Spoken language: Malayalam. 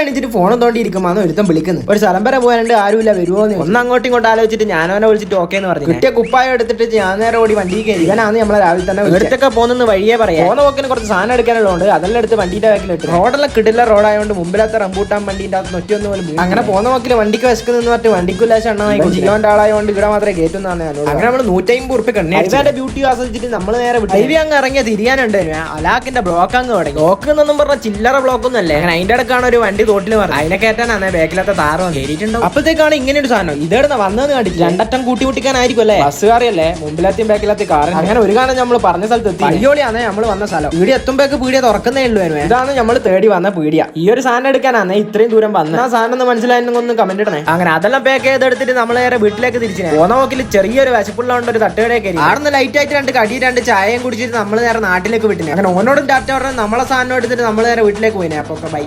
എണീച്ചിട്ട് ഫോണും തോണ്ടിയിരിക്കുമ്പോൾ ഒരുത്തം വിളിക്കുന്നു. ഒരു സ്ഥലം വരെ പോകാനുണ്ട്, ആരുമില്ല, വരുമോ എന്ന്. ഒന്ന് അങ്ങോട്ടും ഇങ്ങോട്ട് ആലോചിച്ചിട്ട് ഞാനവനെ വിളിച്ചിട്ട് ഓക്കെ എന്ന് പറഞ്ഞു. കിട്ടിയ കുപ്പായം എടുത്തിട്ട് ഞാൻ നേരെ ഓടി വണ്ടി കയറി. ഇവനാണ് നമ്മളെ രാവിലെ തന്നെ എടുത്തൊക്കെ പോകുന്ന വഴിയെ പറയാം. പോകുന്ന പോക്കിന് കുറച്ച് സാധനം എടുക്കാനുള്ളതുകൊണ്ട് അതെല്ലാം എടുത്ത് വണ്ടിയുടെ ബാക്കിലിട്ട്. റോഡെല്ലാം കിട്ടില്ല റോഡായതുകൊണ്ട് മുമ്പിലത്തെ റംബൂട്ടാൻ വണ്ടിന്റെ അകത്ത് നൊറ്റൊന്നും പോലും. അങ്ങനെ പോകുന്ന പോക്കിൽ വണ്ടിക്ക് വിശക്കുന്ന പറഞ്ഞിട്ട് വണ്ടിക്കുല്ലാശം എണ്ണമായി ജീവന്റെ ആളായതുകൊണ്ട് ഇവിടെ മാത്രമേ കയറ്റുന്നതാണ്. അങ്ങനെ നമ്മൾ 150 ഉറുപ്പിക കണ്ണി ബ്യൂട്ടി ആസ്വദിച്ചിട്ട് നമ്മൾ നേരെ ഹൈവേ അങ്ങ് ഇറങ്ങിയ തിരിയാനുണ്ട്. അലാക്കിന്റെ ബ്ലോക്ക് അങ്ങ് തുടങ്ങി. ബ്ലോക്ക് എന്നൊന്നും പറഞ്ഞ ചില്ലറ ബ്ലോക്ക് ഒന്നല്ലേ. അങ്ങനെ അതിന്റെ ഇടക്കാണ് ഒരു വണ്ടി തോട്ടിൽ പറഞ്ഞു. അതിനെ കയറ്റാനാണ് ബാക്കിലത്തെ താരം കയറിയിട്ടുണ്ടാവും. അപ്പോഴത്തേക്കാണ് ഇങ്ങനെ ഒരു സാധനം ഇതെടുന്ന വന്നതെന്ന് കണ്ടിട്ട് രണ്ടറ്റം കൂട്ടിമുട്ടിക്കാനായിരിക്കും അല്ലേ. ബസ്സുകാരിയല്ലേ, മുമ്പിലത്തെയും ബാക്കിലത്തെ കാർ. അങ്ങനെ ഒരു കാണാൻ നമ്മൾ പറഞ്ഞ സ്ഥലത്ത് എത്തി. അയ്യോളിയാണ് നമ്മൾ വന്ന സ്ഥലം. പീടിയ എത്തുമ്പോഴേക്ക് പീടിയ തുറക്കുന്നേ ഉള്ളൂ. ഇതാണ് നമ്മൾ തേടി വന്ന പീടിയ. ഈ ഒരു സാധനം എടുക്കാനാണ് ഇത്രയും ദൂരം വന്നത്. ആ സാധനം ഒന്ന് മനസ്സിലായെന്നൊന്ന് കമന്റ് ഇടണേ. അങ്ങനെ അതെല്ലാം പാക്ക് ചെയ്തെടുത്തിട്ട് നമ്മൾ നേരെ വീട്ടിലേക്ക് തിരിച്ചു. പോന്ന നോക്കിൽ ചെറിയൊരു വിശപ്പുള്ളതുകൊണ്ട് ഒരു തട്ടുകടയെ കയറി. ആടുന്ന് ലൈറ്റ് ആയിട്ട് രണ്ട് കടി രണ്ട് ചായയും കുടിച്ചിട്ട് നമ്മൾ നേരെ നാട്ടിലേക്ക് വിട്ടിനെ. അങ്ങനെ ഓനോടും ടാറ്റ പറഞ്ഞാൽ നമ്മളെ സാധനം എടുത്തിട്ട് നമ്മൾ നേരെ വീട്ടിലേക്ക് പോയിനെ. അപ്പൊ ബൈ.